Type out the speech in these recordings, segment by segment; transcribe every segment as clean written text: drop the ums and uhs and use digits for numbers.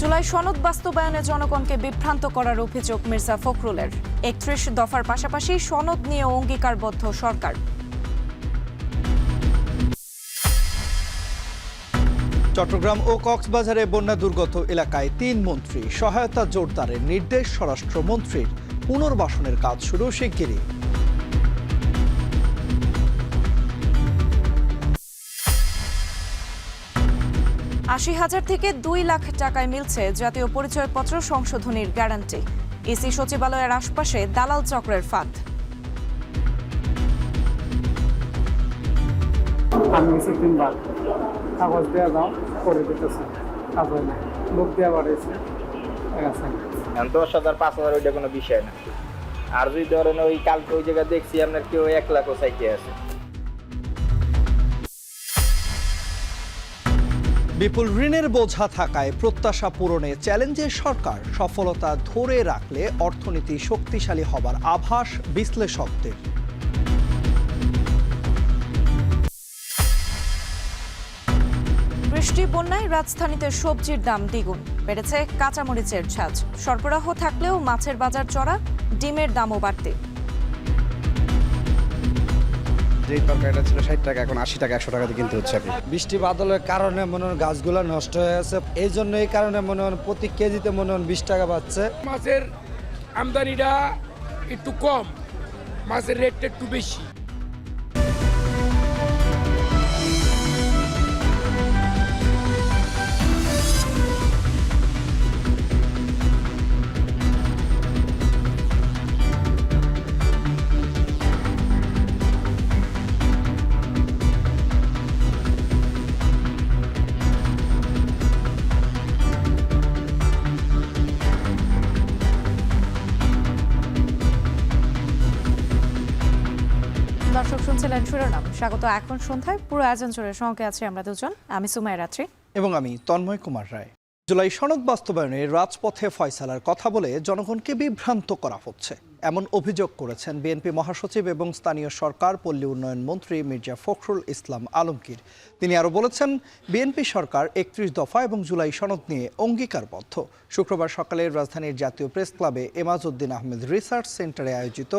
জুলাই সনদ বাস্তবায়নে জনগণকে বিভ্রান্ত করার অভিযোগ মির্জা ফখরুলের। ৩১ দফার পাশাপাশি সনদ নিয়ে অঙ্গীকারবদ্ধ সরকার। চট্টগ্রাম ও কক্সবাজারে বন্যা দুর্গত এলাকায় ৩ মন্ত্রী সহায়তা জোরদারের নির্দেশ স্বরাষ্ট্রমন্ত্রীর। পুনর্বাসনের কাজ শুরু শিগগিরই। $৮০,০০০ থেকে ২ লাখ টাকায় মিলছে জাতীয় পরিচয়পত্র সংশোধনীর গ্যারান্টি। ইসি সচিবালয়ের আশপাশে দালাল চক্রের ফাঁদ। আমি ৩বার কাগজ দেওয়া দাও করে দিতেছে, কাজ হয় না, লোক দেওয়া বাড়িয়েছে। ১০,০০০ ৫,০০০ ওইটা কোনো বিষয় না। আর যদি ধরেন ওই কালকে ওই জায়গায় দেখছি আপনার কেউ ১ লাখও চাইতে আছে। বিপুল ঋণের বোঝা থাকায় প্রত্যাশা পূরণে চ্যালেঞ্জের সরকার। সফলতা ধরে রাখলে অর্থনীতি শক্তিশালী হবার আভাস বিশ্লেষকদের। বৃষ্টি বন্যায় রাজধানীতে সবজির দাম দ্বিগুণ। বেড়েছে কাঁচামরিচের ঝাঁজ। সরবরাহ থাকলেও মাছের বাজার চড়া, ডিমের দামও বাড়তি। যেই তরকারিটা ছিল ৬০ টাকা, এখন ৮০ টাকা ১০০ টাকাতে কিনতে হচ্ছে। বৃষ্টি বাদলের কারণে মনে হয় গাছগুলো নষ্ট হয়ে গেছে, এই জন্য এই কারণে মনে হয় প্রতি কেজিতে মনে হয় ২০ টাকা পাচ্ছে। মাছের আমদানিটা একটু কম, মাছের রেটটা একটু বেশি। দর্শক শুনছিলেন শিরোনাম। স্বাগত এখন সন্ধ্যায়। পুরো আয়োজন জুড়ে সঙ্গে আছি আমরা দুজন, আমি সুমাইয়া রাত্রি এবং আমি তন্ময় কুমার রায়। জুলাই সনদ বাস্তবায়নে রাজপথে ফয়সালার কথা বলে জনগণকে বিভ্রান্ত করা হচ্ছে, এমন অভিযোগ করেছেন বিএনপি মহাসচিব এবং স্থানীয় সরকার পল্লী উন্নয়ন মন্ত্রী মির্জা ফখরুল ইসলাম আলমগীর। তিনি আরও বলেছেন, বিএনপি সরকার ৩১ দফা এবং জুলাই সনদ নিয়ে অঙ্গীকারবদ্ধ। শুক্রবার সকালে রাজধানীর জাতীয় প্রেস ক্লাবে এমাজ উদ্দিন আহমেদ রিসার্চ সেন্টারে আয়োজিত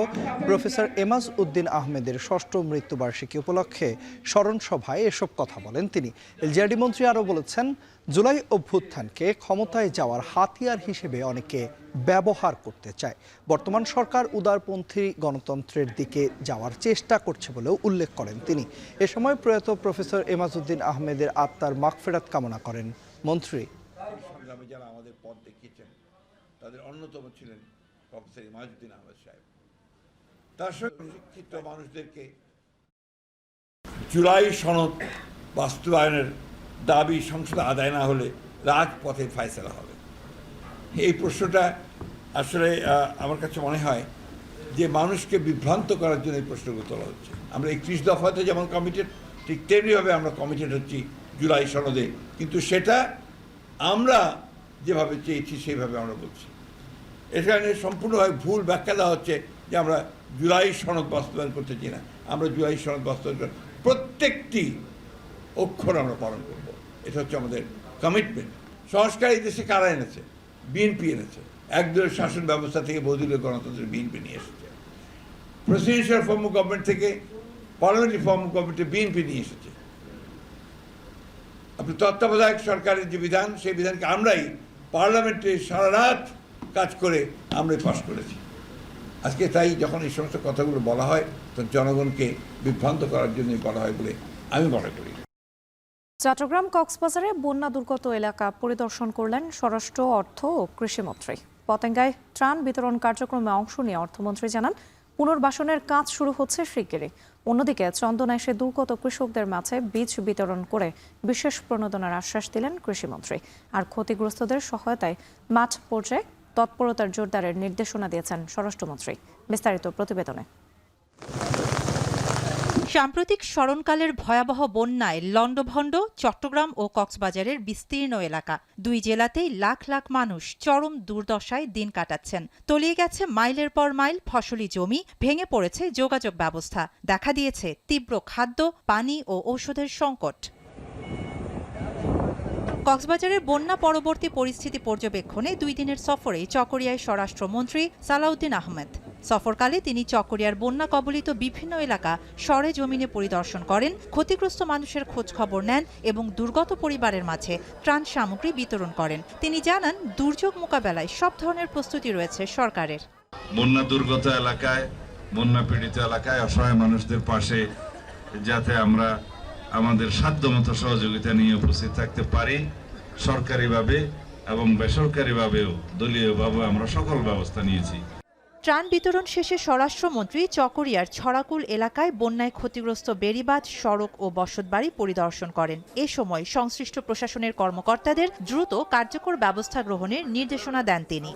প্রফেসর এমাজ উদ্দিন আহমেদের ৬ষ্ঠ মৃত্যুবার্ষিকী উপলক্ষে স্মরণ সভায় এসব কথা বলেন তিনি। এলজেডি মন্ত্রী আরও বলেছেন, জুলাই অভ্যুত্থানকে ক্ষমতায় যাওয়ার হাতিয়ার হিসেবে অনেকে ব্যবহার করতে চায়। বর্তমান সরকার উদারপন্থী গণতন্ত্রের দিকে যাওয়ার চেষ্টা করছে বলেও উল্লেখ করেন তিনি। এ সময় প্রয়াত প্রফেসর এমাজউদ্দিন আহমেদের আত্মার মাগফিরাত কামনা করেন মন্ত্রী। সংগ্রামে যারা আমাদের পথ দেখিয়েছেন তাদের অন্যতম ছিলেন প্রফেসর এমাজউদ্দিন আহমেদ সাহেব। তার সঙ্গে শিক্ষিত মানুষদেরকে জুলাই সনদ বাস্তবায়নের দাবি সংসদে আদায় না হলে রাজপথে ফয়সালা হবে। এই প্রশ্নটা আসলে আমার কাছে মনে হয় যে মানুষকে বিভ্রান্ত করার জন্য এই প্রশ্নগুলো তোলা হচ্ছে। আমরা ৩১ দফাতে যেমন কমিটেড, ঠিক তেমনিভাবে আমরা কমিটেড হচ্ছি জুলাই সনদে, কিন্তু সেটা আমরা যেভাবে চেয়েছি সেইভাবে আমরা বলছি। এখানে সম্পূর্ণভাবে ভুল ব্যাখ্যা দেওয়া হচ্ছে যে আমরা জুলাই সনদ বাস্তবায়ন করতে চাই না। আমরা জুলাই সনদ বাস্তবায়ন প্রত্যেকটি অক্ষর আমরা পালন করব, এটা হচ্ছে আমাদের কমিটমেন্ট। সংস্কার এই দেশে কারা এনেছে? বিএনপি এনেছে। একদলের শাসন ব্যবস্থা থেকে বহুদলীয় গণতন্ত্রের বিএনপি নিয়ে এসেছে। প্রেসিডেন্সিয়াল ফর্ম অফ গভর্নমেন্ট থেকে পার্লামেন্টারি ফর্ম অফ গভর্নমেন্টে বিএনপি নিয়ে এসেছে। আপনি তত্ত্বাবধায়ক সরকারের যে বিধান, সেই বিধানকে আমরাই পার্লামেন্টে সারা রাত কাজ করে আমরাই পাস করেছি। আজকে তাই যখন এই সমস্ত কথাগুলো বলা হয় তখন জনগণকে বিভ্রান্ত করার জন্যই বলা হয় বলে আমি মনে করি। চট্টগ্রাম কক্সবাজারে বন্যা দুর্গত এলাকা পরিদর্শন করলেন স্বরাষ্ট্র, অর্থ ও কৃষিমন্ত্রী। পতেঙ্গায় ত্রাণ বিতরণ কার্যক্রমে অংশ নিয়ে অর্থমন্ত্রী জানান, পুনর্বাসনের কাজ শুরু হচ্ছে শিগগিরই। অন্যদিকে চন্দনা এসে দুর্গত কৃষকদের মাঝে বীজ বিতরণ করে বিশেষ প্রণোদনার আশ্বাস দিলেন কৃষিমন্ত্রী। আর ক্ষতিগ্রস্তদের সহায়তায় মাঠ পর্যায়ে তৎপরতার জোরদারের নির্দেশনা দিয়েছেন স্বরাষ্ট্রমন্ত্রী। বিস্তারিত প্রতিবেদনে। সাম্প্রতিক স্মরণকালের ভয়াবহ বন্যায় লণ্ডভণ্ড চট্টগ্রাম ও কক্সবাজারের বিস্তীর্ণ এলাকা। দুই জেলাতেই লাখ লাখ মানুষ চরম দুর্দশায় দিন কাটাচ্ছেন। তলিয়ে গেছে মাইলের পর মাইল ফসলি জমি, ভেঙে পড়েছে যোগাযোগ ব্যবস্থা, দেখা দিয়েছে তীব্র খাদ্য, পানি ও ঔষধের সংকট। কক্সবাজারের বন্যা পরবর্তী পরিস্থিতি পর্যবেক্ষণে 2 দিনের সফরে চকরিয়ায় স্বরাষ্ট্রমন্ত্রী সালাউদ্দিন আহমেদ। সফরকালে তিনি চকরিয়ার বন্যা কবলিত বিভিন্ন এলাকা সরেজমিনে পরিদর্শন করেন, ক্ষতিগ্রস্ত মানুষের খোঁজ খবর নেন এবং দুর্গত পরিবারের মাঝে ত্রাণ সামগ্রী বিতরণ করেন। তিনি জানান, দুর্যোগ মোকাবেলায় সব ধরনের প্রস্তুতি রয়েছে সরকারের। বন্যা দুর্গত এলাকায়, বন্যা পীড়িত এলাকায় অসহায় মানুষদের পাশে যাতে আমরা আমাদের সাধ্যমতো সহযোগিতা নিয়ে উপস্থিত থাকতে পারি, সরকারিভাবে এবং বেসরকারিভাবেও দলীয়ভাবে আমরা সকল ব্যবস্থা নিয়েছি। ত্রাণ বিতরণ শেষে স্বরাষ্ট্রমন্ত্রী চকরিয়ার ছড়াকুল এলাকায় বন্যায় ক্ষতিগ্রস্ত বেড়িবাঁধ, সড়ক ও বসতবাড়ি পরিদর্শন করেন। এ সময় সংশ্লিষ্ট প্রশাসনের কর্মকর্তাদের দ্রুত কার্যকর ব্যবস্থা গ্রহণের নির্দেশনা দেন তিনি।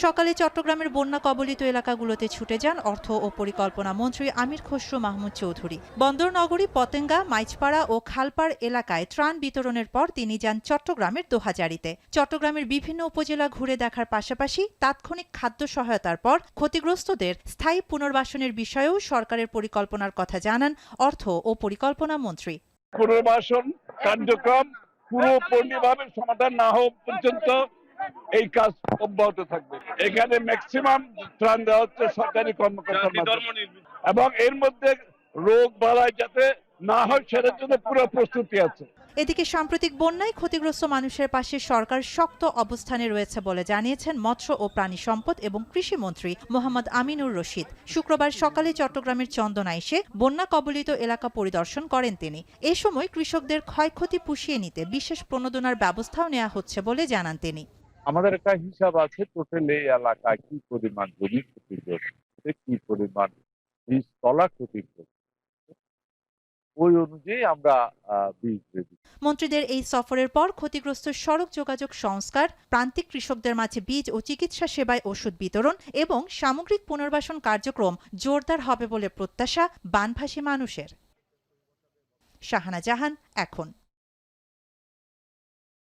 সকালে চট্টগ্রামের বন্যা কবলিত এলাকাগুলোতে ছুটে যান অর্থ ও পরিকল্পনা মন্ত্রী আমির খসরু মাহমুদ চৌধুরী। বন্দরনগরী, পতেঙ্গা, মাইজপাড়া ও খালপাড় এলাকায় ত্রাণ বিতরণের পর তিনি যান চট্টগ্রামের দোহাজারীতে। চট্টগ্রামের বিভিন্ন উপজেলা ঘুরে দেখার পাশাপাশি তাৎক্ষণিক খাদ্য সহায়তার পর ক্ষতিগ্রস্তদের স্থায়ী পুনর্বাসনের বিষয়েও সরকারের পরিকল্পনার কথা জানান অর্থ ও পরিকল্পনা মন্ত্রী। পুনর্বাসন কার্যক্রম পুরোপূর্ণভাবে সমাধান না হওয়া পর্যন্ত এই কাজ অব্যাহত থাকবে। এখানে ম্যাক্সিমাম ত্রাণ দেওয়া হচ্ছে সরকারি কর্মকর্তার মাধ্যমে এবং এর মধ্যে রোগ বালাই যাতে না হয় সেটার জন্য পুরো প্রস্তুতি আছে। এদিকে সাম্প্রতিক বন্যায় ক্ষতিগ্রস্ত মানুষের পাশে সরকার শক্ত অবস্থানে রয়েছে বলে জানিয়েছেন মৎস্য ও প্রাণী সম্পদ এবং কৃষিমন্ত্রী মোহাম্মদ আমিনুর রশিদ। শুক্রবার সকালে চট্টগ্রামের চন্দনা এসে বন্যা কবলিত এলাকা পরিদর্শন করেন তিনি। এ সময় কৃষকদের ক্ষয়ক্ষতি পুষিয়ে নিতে বিশেষ প্রণোদনার ব্যবস্থাও নেওয়া হচ্ছে বলে জানান তিনি। আমাদের একটা হিসাব আছে টোটাল এই এলাকায় কি পরিমাণ জমি ক্ষতিগ্রস্ত, কি পরিমাণ বীজতলা ক্ষতিগ্রস্ত, ওই অনুযায়ী আমরা বীজ দেব। মন্ত্রীদের এই সফরের পর ক্ষতিগ্রস্ত সড়ক যোগাযোগ সংস্কার, প্রান্তিক কৃষকদের মাঝে বীজ ও চিকিৎসা সেবায় ওষুধ বিতরণ এবং সামগ্রিক পুনর্বাসন কার্যক্রম জোরদার হবে বলে প্রত্যাশা বানভাসী মানুষের। শাহানা জাহান, এখন।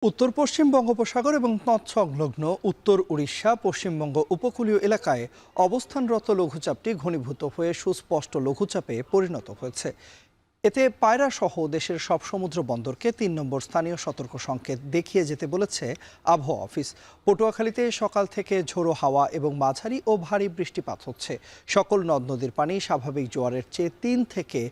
উত্তর পশ্চিম বঙ্গোপসাগর এবং তৎসংলগ্ন উত্তর উড়িষ্যা, পশ্চিমবঙ্গ উপকূলীয় এলাকায় অবস্থানরত লঘুচাপটি ঘনীভূত হয়ে সুস্পষ্ট লঘুচাপে পরিণত হয়েছে। এতে পায়রা সহ দেশের সব সমুদ্র বন্দরকে 3 নম্বর স্থানীয় সতর্ক সংকেত দেখিয়ে যেতে বলেছে আবহাওয়া অফিস। পটুয়াখালীতে সকাল থেকে ঝোড়ো হাওয়া এবং মাঝারি ও ভারী বৃষ্টিপাত হচ্ছে। সকল নদ নদীর পানি স্বাভাবিক জোয়ারের চেয়ে 3 থেকে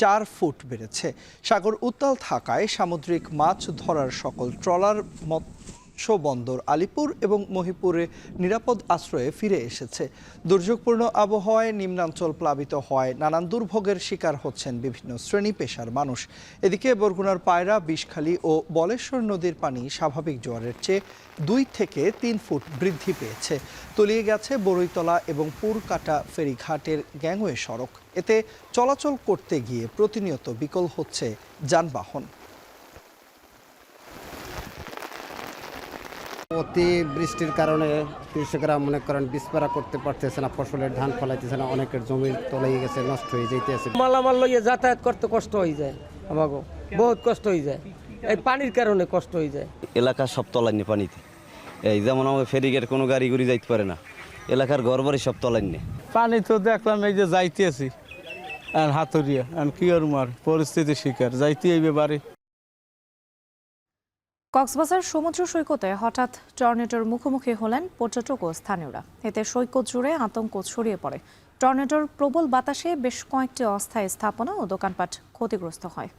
4 ফুট বেড়েছে। সাগর উত্তাল থাকায় সামুদ্রিক মাছ ধরার সকল ট্রলার মৎস্য বন্দর আলিপুর এবং মহিপুরে নিরাপদ আশ্রয়ে ফিরে এসেছে। দুর্যোগপূর্ণ আবহাওয়ায় নিম্নাঞ্চল প্লাবিত হওয়ায় নানান দুর্ভোগের শিকার হচ্ছেন বিভিন্ন শ্রেণী পেশার মানুষ। এদিকে বরগুনার পায়রা, বিষখালী ও বলেশ্বর নদীর পানি স্বাভাবিক জোয়ারের চেয়ে 2 থেকে 3 ফুট বৃদ্ধি পেয়েছে। তলিয়ে গেছে বড়ইতলা এবং পুরকাটা ফেরিঘাটের গ্যাংওয়ে সড়ক। এতে চলাচল করতে গিয়ে প্রতিনিয়ত বিকল হচ্ছে যানবাহন। অতি বৃষ্টির কারণে কৃষকরা মনে করেন বিস্পারা করতে পারতেছে না, ফসলের ধান ফলাইতেছে না, অনেকের জমির তলায় গেছে, নষ্ট হয়ে যাইতেছে। মালামাল লইয়ে যাতায়াত করতে কষ্ট হয়ে যায়, আমাকে বহুত কষ্ট হয়ে যায়, এই পানির কারণে কষ্ট হয়ে যায়। এলাকা সব তলাইনি পানিতে, এই যেমন আমাদের ফেরিঘাট কোনো গাড়ি গুড়ি যাইতে পারে না, এলাকার ঘরবাড়ি সব তলাইনি। পানি তো দেখলাম এই যে যাইতেছি হাতুরিয়া, কি আর মার পরিস্থিতি শিকার যাইতে এই ব্যাপারে। কক্সবাজার সমুদ্র সৈকতে হঠাৎ টর্নেডোর মুখোমুখি হলেন পর্যটক ও স্থানীয়রা। এতে সৈকত জুড়ে আতঙ্ক ছড়িয়ে পড়ে। টর্নেডোর প্রবল বাতাসে বেশ কয়েকটি অস্থায়ী স্থাপনা ও দোকানপাট ক্ষতিগ্রস্ত হয়।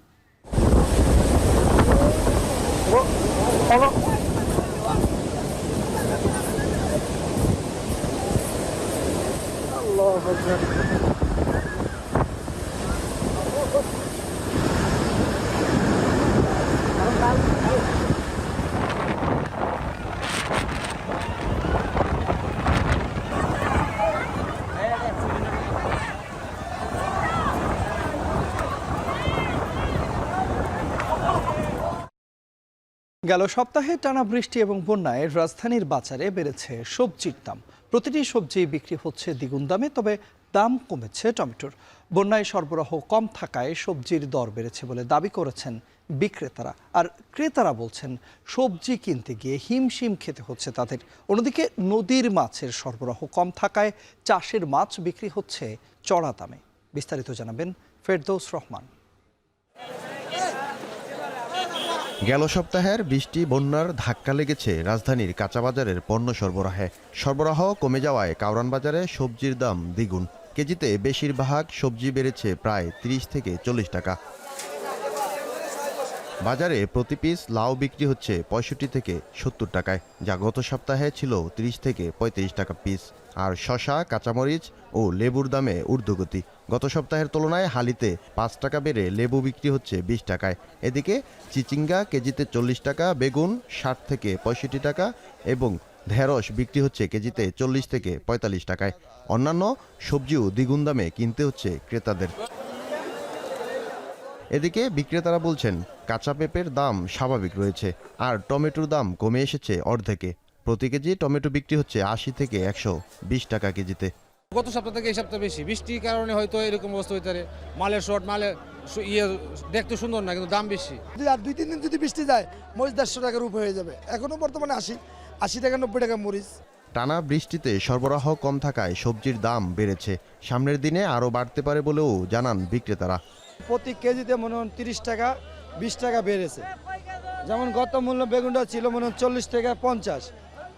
গেল সপ্তাহে টানা বৃষ্টি এবং বন্যায় রাজধানীর বাজারে বেড়েছে সবজির দাম। প্রতিটি সবজি বিক্রি হচ্ছে দ্বিগুণ দামে, তবে দাম কমেছে টমেটোর। বন্যায় সরবরাহ কম থাকায় সবজির দর বেড়েছে বলে দাবি করেছেন বিক্রেতারা। আর ক্রেতারা বলছেন সবজি কিনতে গিয়ে হিমশিম খেতে হচ্ছে তাদের। অন্যদিকে নদীর মাছের সরবরাহ কম থাকায় চাষের মাছ বিক্রি হচ্ছে চড়া দামে। বিস্তারিত জানাবেন ফেরদৌস রহমান। গেল সপ্তাহের বৃষ্টি বন্যার ধাক্কা লেগেছে রাজধানীর কাঁচাবাজারের পণ্য সরবরাহে। সরবরাহ কমে যাওয়ায় কাউরান বাজারে সবজির দাম দ্বিগুণ। কেজিতে বেশিরভাগ সবজি বেড়েছে প্রায় 30 থেকে 40 টাকা। বাজারে প্রতি পিস লাউ বিক্রি হচ্ছে 65 থেকে 70 টাকায়, যা গত সপ্তাহে ছিল 30 থেকে 35 টাকা পিস। আর শসা, কাঁচামরিচ ও লেবুর দামে ঊর্ধ্বগতি। গত সপ্তাহের তুলনায় হালিতে 5 টাকা বেড়ে লেবু বিক্রি হচ্ছে 20 টাকায়। এদিকে চিচিঙ্গা কেজিতে 40 টাকা, বেগুন 60 থেকে 65 টাকা এবং ঢেঁড়স বিক্রি হচ্ছে কেজিতে 40 থেকে 45 টাকায়। অন্যান্য সবজিও দ্বিগুণ দামে কিনতে হচ্ছে ক্রেতাদের। এদিকে বিক্রেতারা বলছেন কাঁচা পেঁপের দাম স্বাভাবিক রয়েছে, আর টমেটোর দাম কমে এসেছে অর্ধেকে। প্রতি কেজি টমেটো বিক্রি হচ্ছে 80 থেকে 120 টাকা কেজিতে। গত সপ্তাহ থেকে এই সপ্তাহ বেশি বৃষ্টির কারণে হয়তো এরকম অবস্থা হইতে পারে। মালের শর্ট, মালের দেখতে সুন্দর না, কিন্তু দাম বেশি। আর 2-3 দিন যদি বৃষ্টি যায় মরিচ 150 টাকার উপরে হয়ে যাবে। এখনো বর্তমানে 80 টাকা 90 টাকা মরিচ। টানা বৃষ্টিতে সরবরাহ কম থাকায় সবজির দাম বেড়েছে। সামনের দিনে আরও বাড়তে পারে বলেও জানান বিক্রেতারা। প্রতি কেজিতে মনে হয় 30 টাকা 20 টাকা বেড়েছে। যেমন গত মূল্য বেগুনটা ছিল মনে হয় 40 টাকা 50,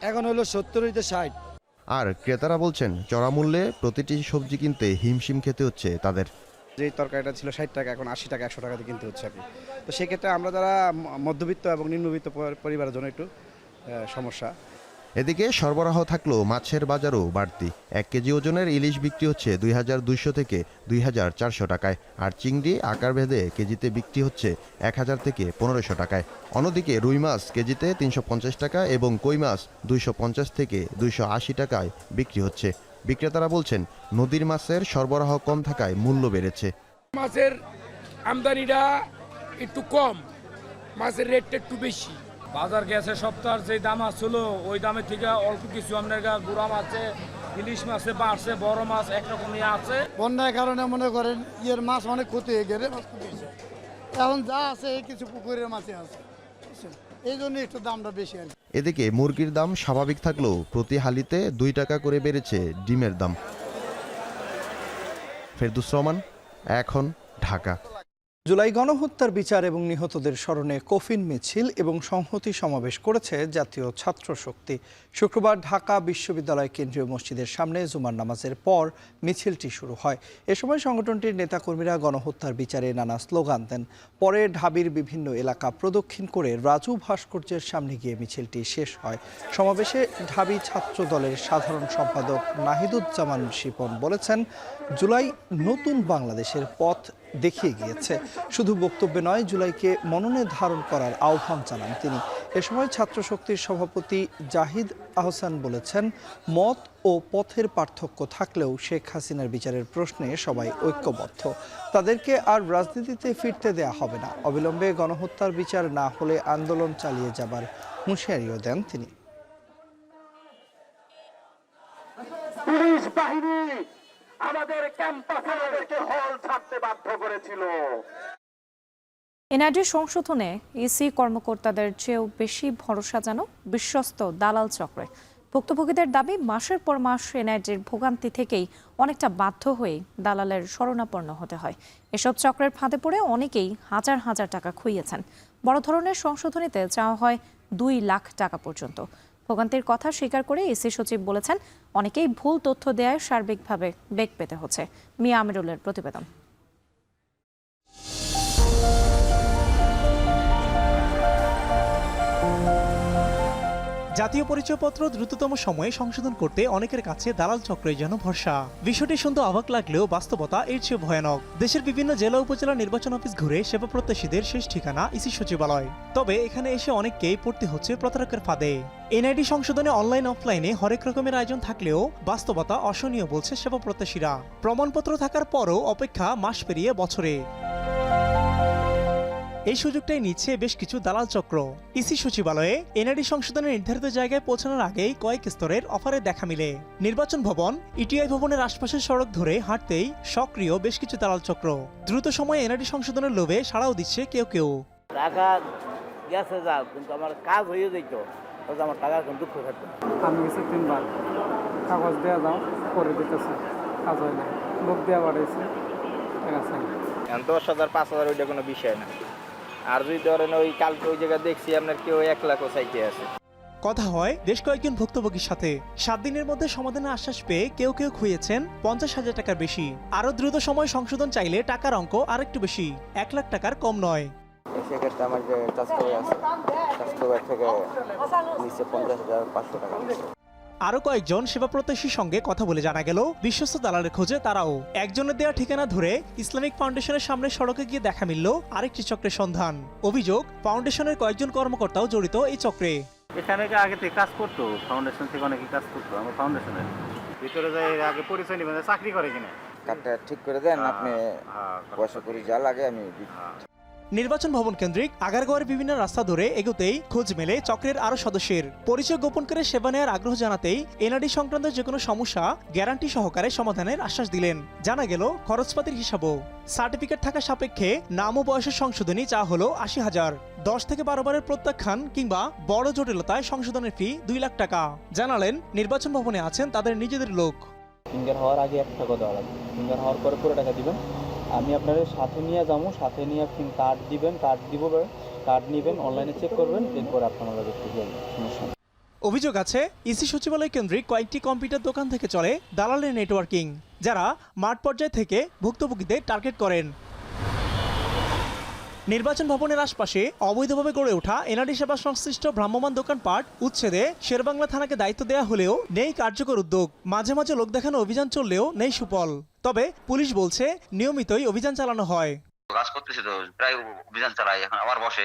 এখন হলো 70 হইতে 60। আর ক্রেতারা বলছেন চড়া মূল্যে প্রতিটি সবজি কিনতে হিমশিম খেতে হচ্ছে তাদের। যেই তরকারিটা ছিল 60 টাকা এখন 80 টাকা 100 টাকা দিয়ে কিনতে হচ্ছে আর কি। তো সেক্ষেত্রে আমরা যারা মধ্যবিত্ত এবং নিম্নবিত্ত পরিবারের জন্য একটু সমস্যা। এদিকে সরবরাহ থাকলেও মাছের বাজারও বাড়তি। 1 কেজি ওজনের ইলিশ বিক্রি হচ্ছে 2200 থেকে 2400 টাকায়, আর চিংড়ি আকার ভেদে কেজিতে বিক্রি হচ্ছে 1000 থেকে 1500 টাকায়। অন্যদিকে রুই মাছ কেজিতে 350 টাকা এবং কই মাছ 250 থেকে 280 টাকায় বিক্রি হচ্ছে। বিক্রেতারা বলছেন নদীর মাছের সরবরাহ কম থাকায় মূল্য বেড়েছে। মাছের আমদানিটা একটু কম, মাছের রেটটা একটু বেশি। বাজার গেছে সপ্তাহের যে দাম আসছিল ওই দামের থেকে অল্প কিছু আপনার গুড়া মাছে, ইলিশ মাছে বাড়ছে, বড় মাছ একরকমই আছে। বন্যার কারণে মনে করেন মাছ অনেক ক্ষতি হয়ে গেলে মাছ ক্ষতি হয়েছে। এখন যা আছে কিছু পুকুরের মাছে আছে, এই জন্য একটু দামটা বেশি আর কি। এদিকে মুরগির দাম স্বাভাবিক থাকলেও প্রতি হালিতে 2 টাকা করে বেড়েছে ডিমের দাম। ফেরদৌস রহমান, এখন, ঢাকা। জুলাই গণহত্যার বিচার এবং নিহতদের স্মরণে কফিন মিছিল এবং সংহতি সমাবেশ করেছে জাতীয় ছাত্র শক্তি। শুক্রবার ঢাকা বিশ্ববিদ্যালয় কেন্দ্রীয় মসজিদের সামনে জুমার নামাজের পর মিছিলটি শুরু হয়। এ সময় সংগঠনটির নেতাকর্মীরা গণহত্যার বিচারে নানা স্লোগান দেন। পরে ঢাবির বিভিন্ন এলাকা প্রদক্ষিণ করে রাজু ভাস্কর্যের সামনে গিয়ে মিছিলটি শেষ হয়। সমাবেশে ঢাবি ছাত্র দলের সাধারণ সম্পাদক নাহিদুজ্জামান শিপন বলেছেন, জুলাই নতুন বাংলাদেশের পথ দেখিয়ে গিয়েছে। শুধু বক্তব্যে নয়, জুলাইকে মননে ধারণ করার আহ্বান জানান তিনি। এ সময় ছাত্র শক্তির সভাপতি জাহিদ আহসান বলেছেন, মত ও পথের পার্থক্য থাকলেও শেখ হাসিনার বিচারের প্রশ্নে সবাই ঐক্যবদ্ধ। তাদেরকে আর রাজনীতিতে ফিরতে দেয়া হবে না। অবিলম্বে গণহত্যার বিচার না হলে আন্দোলন চালিয়ে যাবার হুঁশিয়ারিও দেন তিনি। পুলিশ বাহিনী আমাদের ক্যাম্পাসে আমাদেরকে হল ছাড়তে বাধ্য করেছিল। এনআইডি সংশোধনে ইসি কর্মকর্তাদের চেয়েও বেশি ভরসা যেন বিশ্বস্ত দালাল চক্রে। ভুক্তভোগীদের দাবি, মাসের পর মাস এনআইডির ভোগান্তি থেকেই অনেকটা বাধ্য হয়ে দালালের শরণাপন্ন হতে হয়। এসব চক্রের ফাঁদে পড়ে অনেকেই হাজার হাজার টাকা খুইয়েছেন। বড় ধরনের সংশোধনীতে চাওয়া হয় 2 লাখ টাকা পর্যন্ত। ভোগান্তির কথা স্বীকার করে ইসি সচিব বলেছেন, অনেকেই ভুল তথ্য দেয়ায় সার্বিকভাবে বেগ পেতে হচ্ছে। মিয়া আমিরুলের প্রতিবেদন। জাতীয় পরিচয়পত্র দ্রুততম সময়ে সংশোধন করতে অনেকের কাছে দালাল চক্রের যেন ভরসা। বিষয়টি শুনতে অবাক লাগলেও বাস্তবতা এর চেয়ে ভয়ানক। দেশের বিভিন্ন জেলা উপজেলা নির্বাচন অফিস ঘুরে সেবা প্রত্যাশীদের শেষ ঠিকানা ইসি সচিবালয়। তবে এখানে এসে অনেককেই পড়তে হচ্ছে প্রতারকের ফাঁদে। এনআইডি সংশোধনে অনলাইন অফলাইনে হরেক রকমের আয়োজন থাকলেও বাস্তবতা অসহনীয় বলছে সেবা প্রত্যাশীরা। প্রমাণপত্র থাকার পরও অপেক্ষা মাস পেরিয়ে বছরে। এই সুযোগটাই নিচ্ছে বেশ কিছু দালাল চক্র। ইসি সচিবালয়ে এনআইডি সংশোধনের নির্ধারিত জায়গায় পৌঁছানোর আগেই কয়েক স্তরের অফারে দেখা মিলে। নির্বাচন ভবন, ইটিআই ভবনের আশপাশের সড়ক ধরে হাঁটতেই সক্রিয় বেশ কিছু দালাল চক্র। দ্রুত সময়ে এনআইডি সংশোধনের লোভে সাড়াও দিচ্ছে কেউ কেউ। টাকা গেছে যাও, কিন্তু আমার কাজ হয়ে যেত, আমার টাকার কোনো দুঃখ থাকতো। আমি গেছি 3 বার, কাগজ দেওয়া যাও করে দিতেছে, কাজ হয় না, লোক দেওয়া বাড়াইছে, 10,000 5,000 ওইটা কোনো বিষয় না। আর যদি ধরেন ওই কালকে ওই জায়গায় দেখছি আপনার কেউ 1 লাখও চাইতে আছে। কথা হয় বেশ কয়েকজন ভুক্তভোগীর সাথে। 7 দিনের মধ্যে সমাধানের আশ্বাস পেয়ে কেউ কেউ খুইয়েছেন 50,000 টাকার বেশি। আরও দ্রুত সময় সংশোধন চাইলে টাকার অঙ্ক আরেকটু বেশি, 1 লাখ টাকার কম নয়। সেক্ষেত্রে আমার যে ট্রান্সফার আছে ট্রান্সফার থেকে নিচে 50,500 টাকা। আরও কয়েকজন সেবা প্রত্যাশীর সঙ্গে কথা বলে জানা গেল বিশ্বস্ত দালালের খোঁজে তারাও। একজনের দেওয়া ঠিকানা ধরে ইসলামিক ফাউন্ডেশনের সামনে সড়কে গিয়ে দেখা মিলল আরেকটি চক্রের সন্ধান। অভিযোগ, ফাউন্ডেশনের কয়েকজন কর্মকর্তাও জড়িত এই চক্রে। এখানে আগে থেকে কাজ করতো, ফাউন্ডেশন থেকে অনেকে কাজ করতো। আমার ফাউন্ডেশনের ভিতরে যাই আগে পরিচয় নিবেন, চাকরি করে কিনা কার্ডটা ঠিক করে দেন, আপনি পয়সা করে যা লাগে আমি। নির্বাচন ভবন কেন্দ্রিক আগারগাঁওয়ের বিভিন্ন রাস্তা ধরে এগোতেই খোঁজ মেলে চক্রের আরো সদস্যের। পরিচয় গোপন করে সেবা নেওয়ার আগ্রহ জানাতেই এনআরডি সংক্রান্ত যে কোনো সমস্যা গ্যারান্টি সহকারে সমাধানের আশ্বাস দিলেন। জানা গেল খরচপাতির হিসাবও। সার্টিফিকেট থাকা সাপেক্ষে নাম ও বয়সের সংশোধনী চা হলো 80,000। 10 থেকে 12 বারের প্রত্যাখ্যান কিংবা বড় জটিলতায় সংশোধনের ফি 2 লাখ টাকা। জানালেন নির্বাচন ভবনে আছেন তাদের নিজেদের লোক। ফিঙ্গার হওয়ার আগে 1 টাকা দেওয়া লাগবে, ফিঙ্গার হওয়ার পরে পুরো টাকা দিবেন। আমি আপনাদের সাথে নিয়ে যাবো, সাথে নিয়ে কার্ড দিবেন, কার্ড দিব, কার্ড নেবেন, অনলাইনে চেক করবেন, এরপর আপনারা দেখতে যাবেন। সমস্যা। অভিযোগ আছে ইসি সচিবালয় কেন্দ্রিক কয়েকটি কম্পিউটার দোকান থেকে চলে দালালের নেটওয়ার্কিং, যারা মাঠ পর্যায় থেকে ভুক্তভোগীদের টার্গেট করেন। নির্বাচন ভবনের আশপাশে অবৈধভাবে গড়ে ওঠা এনআরডি সেবা সংশ্লিষ্ট ভ্রাম্যমাণ দোকানপাট উচ্ছেদে শেরবাংলা থানাকে দায়িত্ব দেওয়া হলেও নেই কার্যকর উদ্যোগ। মাঝে মাঝে লোক দেখানো অভিযান চললেও নেই সুফল। তবে পুলিশ বলছে নিয়মিতই অভিযান চালানো হয়। কাজ করতেছি তো প্রায় অভিযান চালাই, এখন আবার বসে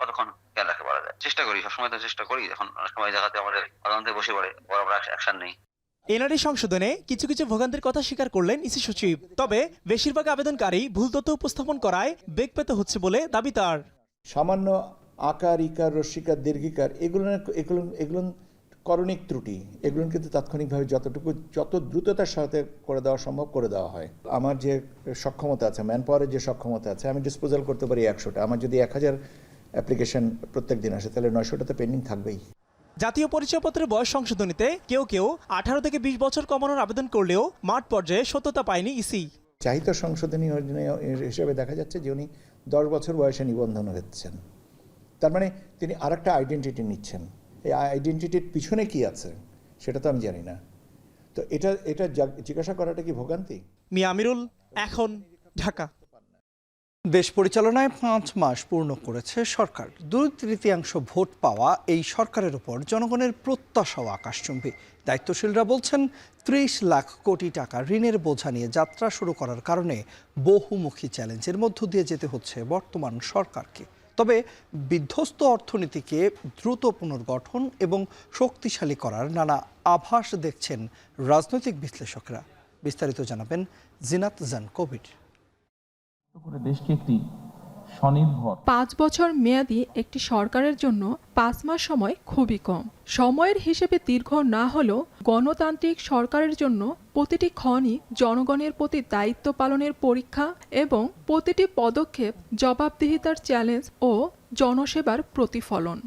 কতক্ষণ খেয়াল রাখতে পারা যায়। চেষ্টা করি, সবসময় তো চেষ্টা করি, এখন অনেক সময় দেখাতে আমাদের তদন্তে বসে পড়ে, বরাবর অ্যাকশন নেই। এনআরডি সংশোধনে কিছু কিছু ভোগান্তির কথা স্বীকার করলেন ইসি সচিব। তবে বেশিরভাগ আবেদনকারী ভুল তথ্য উপস্থাপন করায় বেগ পেতে হচ্ছে বলে দাবি তার। সামান্য আকার, ইকার, রস্যিকার, দীর্ঘিকার এগুলো করণিক ত্রুটি, এগুলো কিন্তু তাৎক্ষণিকভাবে যত দ্রুততার সাথে করে দেওয়া সম্ভব করে দেওয়া হয়। আমার যে সক্ষমতা আছে, ম্যান পাওয়ারের যে সক্ষমতা আছে, আমি ডিসপোজাল করতে পারি 100টা। আমার যদি 1000 অ্যাপ্লিকেশন প্রত্যেক দিন আসে, তাহলে 900টাতে পেন্ডিং থাকবেই। জাতীয় পরিচয়পত্রের বয়স সংশোধনীতে কেউ 18 থেকে 20 বছর কমানোর আবেদন করলেও মাঠ পর্যায়ে সত্যতা পায়নি ইসি। চাহিদা সংশোধনী হিসেবে দেখা যাচ্ছে যে উনি 10 বছর বয়সে নিবন্ধন হচ্ছেন, তার মানে তিনি আরেকটা আইডেন্টিটি নিচ্ছেন। এই আইডেন্টিটির পিছনে কি আছে সেটা তো আমি জানি না। তো এটা জিজ্ঞাসা করাটা কি ভোগান্তি? মিয়া আমিরুল, এখন, ঢাকা। দেশ পরিচালনায় 5 মাস পূর্ণ করেছে সরকার। 2/3 ভোট পাওয়া এই সরকারের উপর জনগণের প্রত্যাশাও আকাশচুম্বী। দায়িত্বশীলরা বলছেন 30 লাখ কোটি টাকা ঋণের বোঝা নিয়ে যাত্রা শুরু করার কারণে বহুমুখী চ্যালেঞ্জের মধ্য দিয়ে যেতে হচ্ছে বর্তমান সরকারকে। তবে বিধ্বস্ত অর্থনীতিকে দ্রুত পুনর্গঠন এবং শক্তিশালী করার নানা আভাস দেখছেন রাজনৈতিক বিশ্লেষকরা। বিস্তারিত জানাবেন জিনাত জান কবির। দেশকে একটি স্বনির্ভর 5 বছর মেয়াদী একটি সরকারের জন্য 5 মাস সময় খুবই কম। সময়ের হিসেবে দীর্ঘ না হলেও গণতান্ত্রিক সরকারের জন্য প্রতিটি ক্ষণই জনগণের প্রতি দায়িত্ব পালনের পরীক্ষা এবং প্রতিটি পদক্ষেপ জবাবদিহিতার চ্যালেঞ্জ ও জনসেবার প্রতিফলন।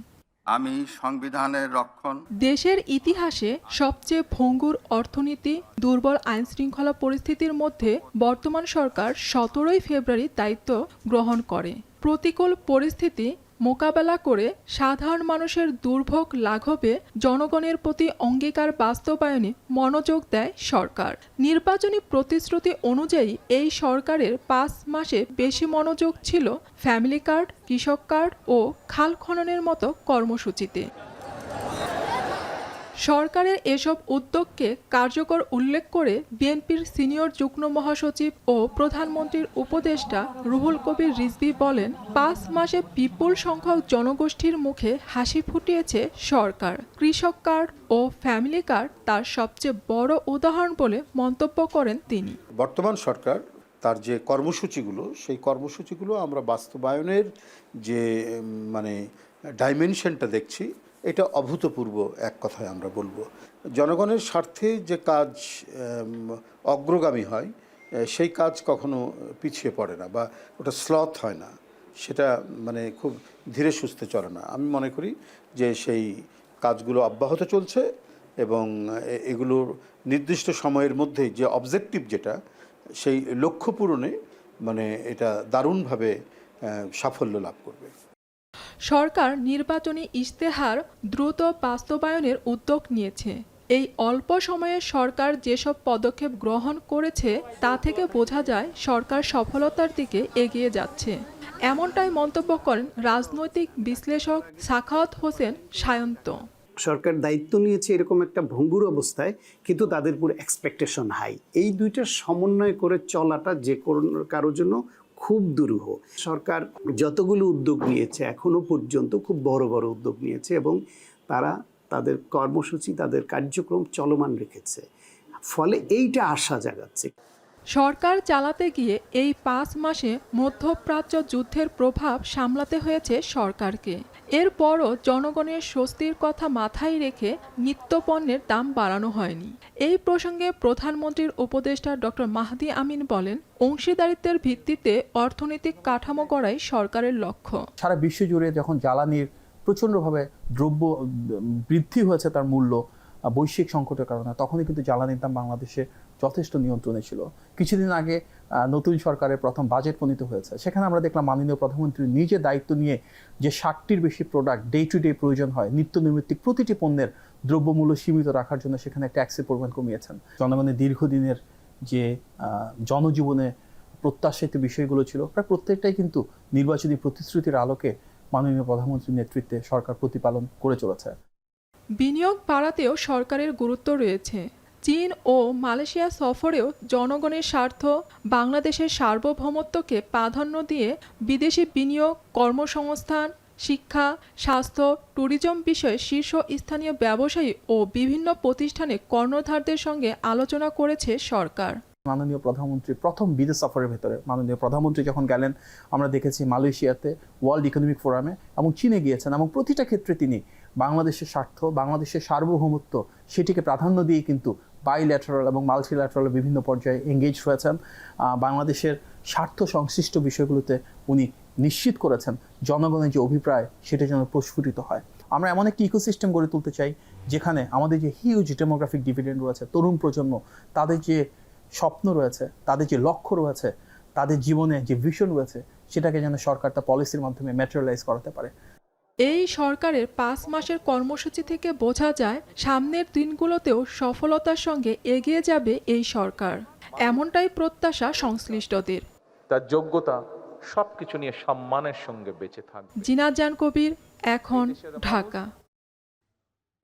আমি সংবিধানের রক্ষণ। দেশের ইতিহাসে সবচেয়ে ভঙ্গুর অর্থনীতি, দুর্বল আইনশৃঙ্খলা পরিস্থিতির মধ্যে বর্তমান সরকার 17 ফেব্রুয়ারি দায়িত্ব গ্রহণ করে। প্রতিকূল পরিস্থিতি মোকাবেলা করে সাধারণ মানুষের দুর্ভোগ লাঘবে জনগণের প্রতি অঙ্গীকার বাস্তবায়নে মনোযোগ দেয় সরকার। নির্বাচনী প্রতিশ্রুতি অনুযায়ী এই সরকারের 5 মাসে বেশি মনোযোগ ছিল ফ্যামিলি কার্ড, কৃষক কার্ড ও খাল খননের মতো কর্মসূচিতে। সরকারের এসব উদ্যোগকে কার্যকর উল্লেখ করে বিএনপির সিনিয়র যুগ্ম মহাসচিব ও প্রধানমন্ত্রীর উপদেষ্টা রুহুল কবির রিজভী বলেন, 5 মাসে বিপুল সংখ্যক জনগোষ্ঠীর মুখে হাসি ফুটিয়েছে সরকার। কৃষক কার্ড ও ফ্যামিলি কার্ড তার সবচেয়ে বড় উদাহরণ বলে মন্তব্য করেন তিনি। বর্তমান সরকার তার যে কর্মসূচিগুলো, সেই কর্মসূচিগুলো আমরা বাস্তবায়নের যে ডাইমেনশনটা দেখছি, এটা অভূতপূর্ব এক কথায় আমরা বলবো। জনগণের স্বার্থে যে কাজ অগ্রগামী হয়, সেই কাজ কখনো পিছিয়ে পড়ে না বা ওটা স্লথ হয় না, সেটা খুব ধীরে সুস্থে চলে না। আমি মনে করি যে সেই কাজগুলো অব্যাহত চলছে এবং এগুলোর নির্দিষ্ট সময়ের মধ্যেই যে অবজেক্টিভ যেটা, সেই লক্ষ্য পূরণে এটা দারুণভাবে সাফল্য লাভ করবে। সরকার নির্বাচনী ইশতেহার দ্রুত বাস্তবায়নের উদ্যোগ নিয়েছে। এই অল্প সময়ে সরকার যেসব পদক্ষেপ গ্রহণ করেছে তা থেকে বোঝা যায় সরকার সফলতার দিকে এগিয়ে যাচ্ছে। এমনটাই মন্তব্য করেন রাজনৈতিক বিশ্লেষক সাখাওয়াত হোসেন সায়ন্ত। সরকার দায়িত্ব নিয়েছে এরকম একটা ভঙ্গুর অবস্থায়, কিন্তু তাদের পুরো এক্সপেকটেশন হাই। এই দুইটার সমন্বয় করে চলাটা যে কারোর জন্য খুব দুরূহ। সরকার যতগুলো উদ্যোগ নিয়েছে এখনো পর্যন্ত খুব বড় বড় উদ্যোগ নিয়েছে এবং তারা তাদের কর্মসূচি, তাদের কার্যক্রম চলমান রেখেছে, ফলে এইটা আশা জাগাচ্ছে। সরকার চালাতে গিয়ে এই 5 মাসে মধ্যপ্রাচ্য যুদ্ধের প্রভাব সামলাতে হয়েছে সরকারকে। এরপরও জনগণের স্বস্তির কথা মাথায় রেখে নিত্যপণ্যের দাম বাড়ানো হয়নি। এই প্রসঙ্গে প্রধানমন্ত্রীর উপদেষ্টা ডক্টর মাহদি আমিন বলেন, অংশীদারিত্বের ভিত্তিতে অর্থনৈতিক কাঠামো গড়াই সরকারের লক্ষ্য। সারা বিশ্ব জুড়ে যখন জ্বালানির প্রচণ্ডভাবে দ্রব্য বৃদ্ধি হয়েছে তার মূল্য বৈশ্বিক সংকটের কারণে, তখনই কিন্তু জ্বালানির দাম বাংলাদেশে যথেষ্ট নিয়ন্ত্রণে ছিল। কিছুদিন আগে নতুন সরকারের প্রথম বাজেট প্রণীত হয়েছে, সেখানে আমরা দেখলাম মাননীয় প্রধানমন্ত্রী নিজে দায়িত্ব নিয়ে যে 60টির বেশি প্রোডাক্ট ডে টু ডে প্রয়োজন হয়, নিত্য নৈমিত্তিক প্রতিটি পণ্যের দ্রব্যমূল্য সীমিত রাখার জন্য সেখানে ট্যাক্সের পরিমাণ কমিয়েছেন। জনগণের দীর্ঘদিনের যে জনজীবনে প্রত্যাশিত বিষয়গুলো ছিল প্রায় প্রত্যেকটাই কিন্তু নির্বাচনী প্রতিশ্রুতির আলোকে মাননীয় প্রধানমন্ত্রীর নেতৃত্বে সরকার প্রতিপালন করে চলেছে। বিনিয়োগ বাড়াতেও সরকারের গুরুত্ব রয়েছে। চীন ও মালয়েশিয়া সফরেও জনগণের স্বার্থ, বাংলাদেশের সার্বভৌমত্বকে প্রাধান্য দিয়ে বিদেশি বিনিয়োগ, কর্মসংস্থান, শিক্ষা, স্বাস্থ্য, ট্যুরিজম বিষয়ে শীর্ষস্থানীয় ব্যবসায়ী ও বিভিন্ন প্রতিষ্ঠানে কর্ণধারদের সঙ্গে আলোচনা করেছে সরকার। মাননীয় প্রধানমন্ত্রীর প্রথম বিদেশ সফরের ভেতরে মাননীয় প্রধানমন্ত্রী যখন গেলেন, আমরা দেখেছি মালয়েশিয়াতে ওয়ার্ল্ড ইকোনমিক ফোরামে এবং চীনে গিয়েছেন, এবং প্রতিটা ক্ষেত্রে তিনি বাংলাদেশের স্বার্থ, বাংলাদেশের সার্বভৌমত্ব সেটিকে প্রাধান্য দিয়ে কিন্তু বাইল্যাটারাল এবং মাল্টিল্যাটারাল বিভিন্ন পর্যায়ে এঙ্গেজ হয়েছেন। বাংলাদেশের স্বার্থ সংশ্লিষ্ট বিষয়গুলোতে উনি নিশ্চিত করেছেন জনগণের যে অভিপ্রায় সেটা যেন প্রস্ফুটিত হয়। আমরা এমন একটি ইকোসিস্টেম গড়ে তুলতে চাই যেখানে আমাদের যে হিউজ ডেমোগ্রাফিক ডিভিডেন্ড রয়েছে, তরুণ প্রজন্ম, তাদের যে স্বপ্ন রয়েছে, তাদের যে লক্ষ্য রয়েছে, তাদের জীবনে যে ভিশন রয়েছে, সেটাকে যেন সরকার তার পলিসির মাধ্যমে ম্যাটেরিয়ালাইজ করাতে পারে। এই সরকারের 5 মাসের কর্মসূচি থেকে বোঝা যায় সামনের দিনগুলোতেও সফলতার সঙ্গে এগিয়ে যাবে এই সরকার। এমনটাই প্রত্যাশা সংশ্লিষ্টদের। তার যোগ্যতা সবকিছু নিয়ে সম্মানের সঙ্গে বেঁচে থাকবে। জিনাত জান কবির, এখন, ঢাকা।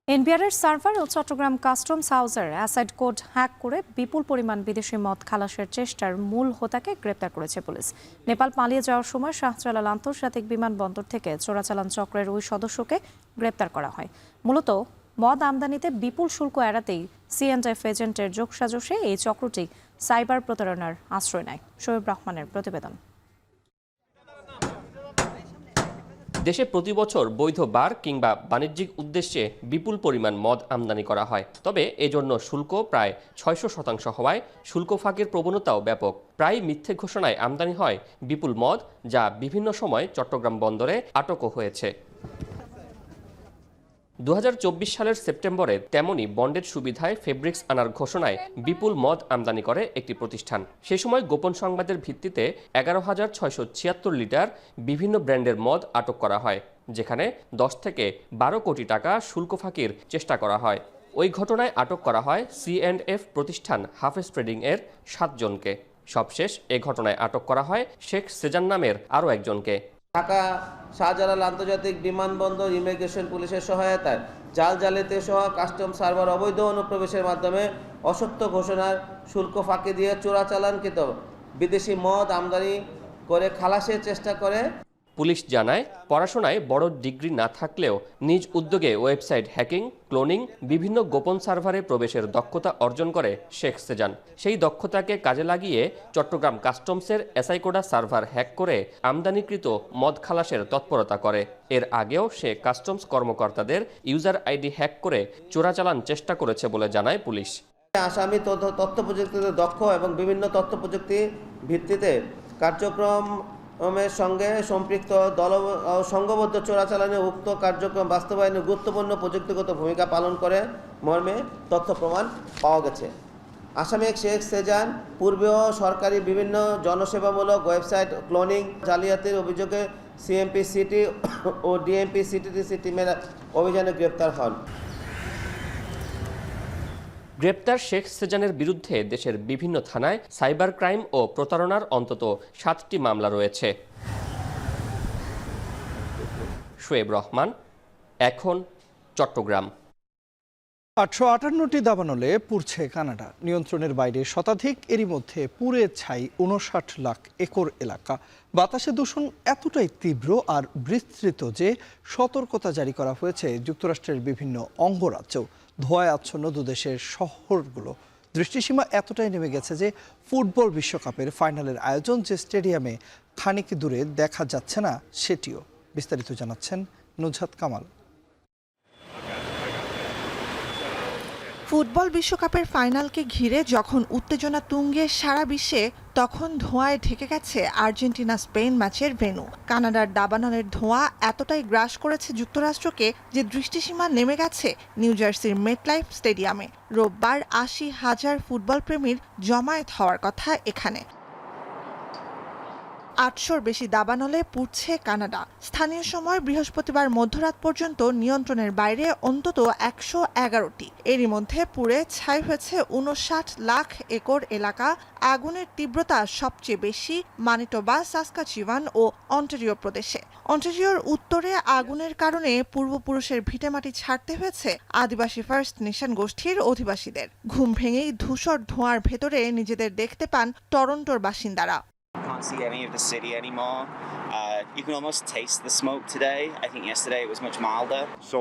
এনবিআরের সার্ভার ও চট্টগ্রাম কাস্টমস হাউসের অ্যাসাইড কোড হ্যাক করে বিপুল পরিমাণ বিদেশি মদ খালাসের চেষ্টার মূল হোতাকে গ্রেপ্তার করেছে পুলিশ। নেপাল পালিয়ে যাওয়ার সময় শাহজালাল আন্তর্জাতিক বিমানবন্দর থেকে চোরাচালান চক্রের ওই সদস্যকে গ্রেপ্তার করা হয়। মূলত মদ আমদানিতে বিপুল শুল্ক এড়াতেই C&F এজেন্টের যোগসাজশে এই চক্রটি সাইবার প্রতারণার আশ্রয় নেয়। শোয়েব রহমানের প্রতিবেদন। দেশে প্রতি বছর বৈধ বার কিংবা বাণিজ্যিক উদ্দেশ্যে বিপুল পরিমাণ মদ আমদানি করা হয়, তবে এজন্য শুল্ক প্রায় 600% হওয়ায় শুল্ক ফাঁকির প্রবণতাও ব্যাপক। প্রায় মিথ্যে ঘোষণায় আমদানি হয় বিপুল মদ, যা বিভিন্ন সময় চট্টগ্রাম বন্দরে আটকও হয়েছে। 2024 সালের সেপ্টেম্বরে তেমনি বন্ডের সুবিধায় ফেব্রিক্স আনার ঘোষণায় বিপুল মদ আমদানি করে একটি প্রতিষ্ঠান। সে সময় গোপন সংবাদের ভিত্তিতে 11,676 লিটার বিভিন্ন ব্র্যান্ডের মদ আটক করা হয়, যেখানে 10 থেকে 12 কোটি টাকা শুল্ক ফাঁকির চেষ্টা করা হয়। ওই ঘটনায় আটক করা হয় C&F প্রতিষ্ঠান হাফেজ ট্রেডিং এর 7 জনকে। সবশেষ এ ঘটনায় আটক করা হয় শেখ সেজান নামের আরও একজনকে। ঢাকা শাহজালাল আন্তর্জাতিক বিমানবন্দর ইমিগ্রেশন পুলিশের সহায়তায় জাল জালিয়াতি সহ কাস্টম সার্ভার অবৈধ অনুপ্রবেশের মাধ্যমে অসত্য ঘোষণার শুল্ক ফাঁকি দিয়ে চোরাচালানকৃত বিদেশি মদ আমদানি করে খালাসের চেষ্টা করে। পুলিশ জানায়, পড়াশোনায় বড় ডিগ্রি না থাকলেও নিজ উদ্যোগে ওয়েবসাইট হ্যাকিং, ক্লোনিং, বিভিন্ন গোপন সার্ভারে প্রবেশের দক্ষতা অর্জন করে শেখ সেজান। সেই দক্ষতাকে কাজে লাগিয়ে চট্টগ্রাম কাস্টমসের এসআইকোডা সার্ভার হ্যাক করে আমদানিকৃত মদ খালাসের তৎপরতা করে। এর আগেও সে কাস্টমস কর্মকর্তাদের ইউজার আইডি হ্যাক করে চোরাচালান চেষ্টা করেছে বলে জানায় পুলিশ। আসামি তথ্য প্রযুক্তিতে দক্ষ এবং বিভিন্ন তথ্য প্রযুক্তি ভিত্তিতে কার্যক্রম সঙ্গে সম্পৃক্ত দল সংঘবদ্ধ চোরাচালানে উক্ত কার্যক্রম বাস্তবায়নে গুরুত্বপূর্ণ প্রযুক্তিগত ভূমিকা পালন করে মর্মে তথ্য প্রমাণ পাওয়া গেছে। আসামি শেখ সেজান পূর্বেও সরকারি বিভিন্ন জনসেবামূলক ওয়েবসাইট ক্লোনিং জালিয়াতির অভিযোগে সিএমপি সিটি ও ডিএমপি সিটিডিসি টিমের অভিযানে গ্রেপ্তার হন। গ্রেপ্তার শেখ সেজানের বিরুদ্ধে দেশের বিভিন্ন থানায় সাইবার ক্রাইম ও প্রতারণার অন্তত 7টি মামলা রয়েছে। শোয়েব রহমান, এখন, চট্টগ্রাম। 858টি দাবানলে পুড়ছে কানাডা। নিয়ন্ত্রণের বাইরে শতাধিক, এরই মধ্যে পুড়ে ছাই 59 লাখ একর এলাকা। বাতাসে দূষণ এতটাই তীব্র আর বিস্তৃত যে সতর্কতা জারি করা হয়েছে যুক্তরাষ্ট্রের বিভিন্ন অঙ্গরাজ্যেও। ধোঁয়ায় আচ্ছন্ন দুদেশের শহরগুলো। দৃষ্টিসীমা এতটাই নেমে গেছে যে ফুটবল বিশ্বকাপের ফাইনালের আয়োজন যে স্টেডিয়ামে খানিক দূরে দেখা যাচ্ছে না, সেটিও। বিস্তারিত জানাচ্ছেন নুজহাত কামাল। ফুটবল বিশ্বকাপের ফাইনালকে ঘিরে যখন উত্তেজনা তুঙ্গে সারা বিশ্বে, তখন ধোঁয়ায় ঢেকে গেছে আর্জেন্টিনা স্পেন ম্যাচের ভেন্যু। কানাডার দাবানলের ধোঁয়া এতটাই গ্রাস করেছে যুক্তরাষ্ট্রকে যে দৃষ্টিসীমা নেমে গেছে নিউ জার্সির মেটলাইফ স্টেডিয়ামে। রোববার 80,000 ফুটবল প্রেমীর জমায়েত হওয়ার কথা এখানে। 800-র বেশি দাবানলে পুড়ছে কানাডা। স্থানীয় সময় বৃহস্পতিবার মধ্যরাত পর্যন্ত নিয়ন্ত্রণের বাইরে অন্তত 111টি। এরই মধ্যে পুড়ে ছাই হয়েছে 59 লাখ একর এলাকা। আগুনের তীব্রতা সবচেয়ে বেশি ম্যানিটোবা, সাসকাচুয়ান ও অন্টারিও প্রদেশে। অন্টারিওর উত্তরে আগুনের কারণে পূর্বপুরুষের ভিটেমাটি ছাড়তে হয়েছে আদিবাসী ফার্স্ট নেশন গোষ্ঠীর অধিবাসীদের। ঘুম ভেঙেই ধূসর ধোঁয়ার ভেতরে নিজেদের দেখতে পান টরন্টোর বাসিন্দারা। Can't see any of the city anymore. You can almost taste the smoke today. I think yesterday it was much milder. So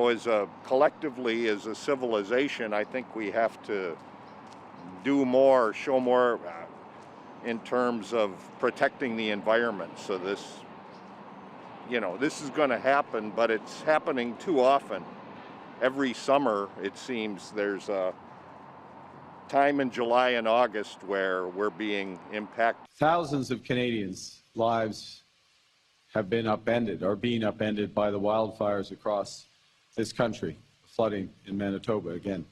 collectively as a civilization, I think we have to do more, show more in terms of protecting the environment. So this is going to happen, but it's happening too often. Every summer, it seems there's a time in July and August where we're being impacted. Thousands of Canadians' lives have been upended, or being upended by the wildfires across this country, flooding in Manitoba again.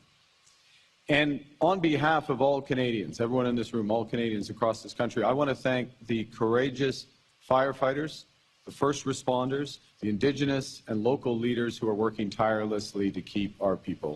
And on behalf of all Canadians, everyone in this room, all Canadians across this country, I want to thank the courageous firefighters, the first responders, the Indigenous and local leaders who are working tirelessly to keep our people.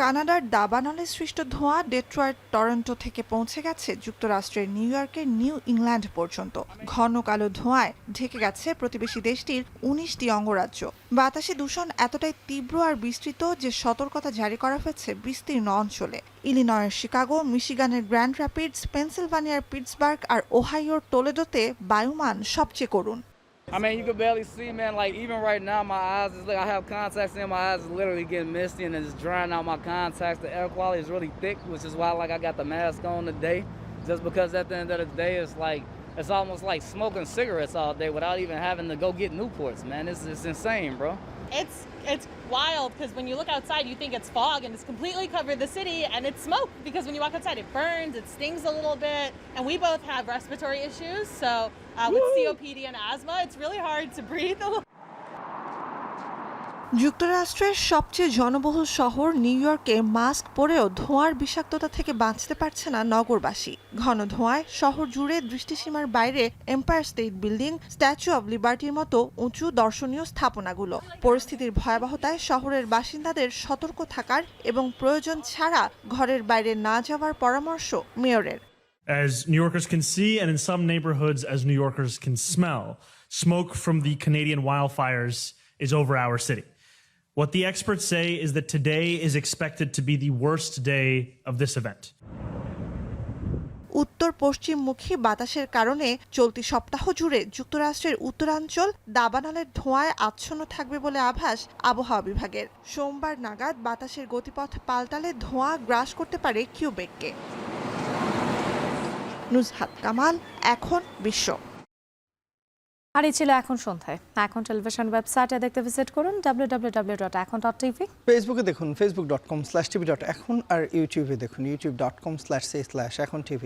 কানাডার দাবানলে সৃষ্ট ধোঁয়া Detroit, Toronto থেকে পৌঁছে গেছে যুক্তরাষ্ট্রের new ইয়র্কের new England পর্যন্ত। ঘন কালো ধোঁয়ায় ঢেকে গেছে প্রতিবেশী দেশটির 19টি অঙ্গরাজ্য। বাতাসে দূষণ এতটাই তীব্র আর বিস্তৃত যে সতর্কতা জারি করা হয়েছে বিস্তীর্ণ অঞ্চলে। ইলিনয়ের শিকাগো, মিশিগানের গ্র্যান্ড র্যাপিডস, পেনসিলভানিয়ার পিটসবার্গ আর ওহাইওর টোলেডোতে বায়ুমান সবচেয়ে করুণ। I mean, you can barely see, man. Like, even right now, my eyes is like, I have contacts in, my eyes is literally getting misty and it's drying out my contacts. The air quality is really thick, which is why, like, I got the mask on today. Just because at the end of the day, it's almost like smoking cigarettes all day without even having to go get Newports, man. It's insane, bro. It's wild because when you look outside, you think it's fog and it's completely covered the city, and it's smoke because when you walk outside, it burns, it stings a little bit, and we both have respiratory issues, so with COPD and asthma, it's really hard to breathe. যুক্তরাষ্ট্রের সবচেয়ে জনবহুল শহর new ইয়র্কে mask পরেও ধোঁয়ার বিষাক্ততা থেকে বাঁচতে পারছে না নগরবাসী। ঘন ধোঁয়ায় শহর জুড়ে দৃষ্টিসীমার বাইরে Empire State Building, statue of লিবার্টির মতো উঁচু দর্শনীয় স্থাপনাগুলো। পরিস্থিতির ভয়াবহতায় শহরের বাসিন্দাদের সতর্ক থাকার এবং প্রয়োজন ছাড়া ঘরের বাইরে না যাওয়ার পরামর্শ মেয়রের। As New Yorkers can see, and in some neighborhoods as New Yorkers can smell, smoke from the Canadian wildfires is over our city. What the experts say is that today is expected to be the worst day of this event. উত্তর পশ্চিমমুখী বাতাসের কারণে চলতি সপ্তাহ জুড়ে যুক্তরাষ্ট্রের উত্তরাঞ্চল দাবানলের ধোঁয়ায় আচ্ছন্ন থাকবে বলে আভাস আবহাওয়া বিভাগের। সোমবার নাগাদ বাতাসের গতিপথ পাল্টালে ধোঁয়া গ্রাস করতে পারে কিউবেককে। নুজহাত কামাল, এখন বিশ্ব। আর এই ছিল এখন সন্ধ্যায়। এখন টেলিভিশন ওয়েবসাইটে দেখতে ভিজিট করুন www.ekon.tv। ফেসবুকে দেখুন facebook.com/tv.ekon আর ইউটিউবে দেখুন youtube.com/ekhon tv।